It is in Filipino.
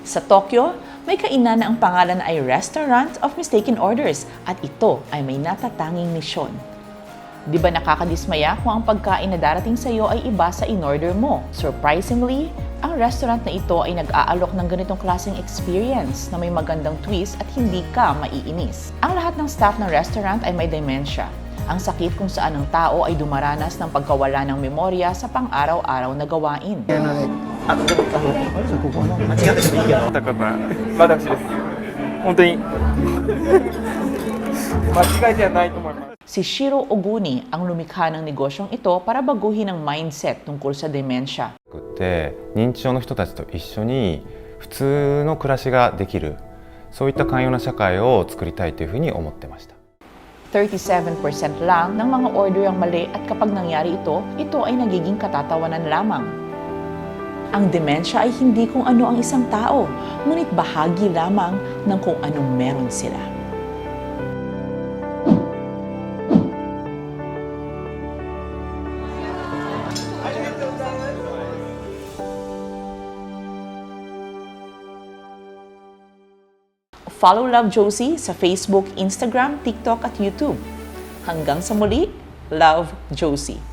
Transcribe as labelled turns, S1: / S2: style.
S1: Sa Tokyo, may kainan na ang pangalan ay Restaurant of Mistaken Orders at ito ay may natatanging misyon. Di ba nakakadismaya kung ang pagkain na darating sa iyo ay iba sa in-order mo? Surprisingly, ang restaurant na ito ay nag-aalok ng ganitong klaseng experience na may magandang twist at hindi ka maiinis. Ang lahat ng staff ng restaurant ay may dementia, ang sakit kung saan ang tao ay dumaranas ng pagkawala ng memorya sa pang-araw-araw na gawain.
S2: 間違っててもいいけど
S3: 方、私です。本当に間違いじゃないと思います。
S1: Si Shiro Oguni ang lumikha ng negosyong ito para baguhin ang mindset tungkol sa demensya.
S4: で認知症の人たちと一緒に普通の暮らしができる、そういった寛容な社会を作りたいというふうに思ってました。
S1: 37% lang ng mga order ang mali at kapag nangyari ito ay nagiging katatawanan lamang. Ang demensya ay hindi kung ano ang isang tao, ngunit bahagi lamang ng kung anong meron sila. Follow Love Josie sa Facebook, Instagram, TikTok at YouTube. Hanggang sa muli, Love Josie.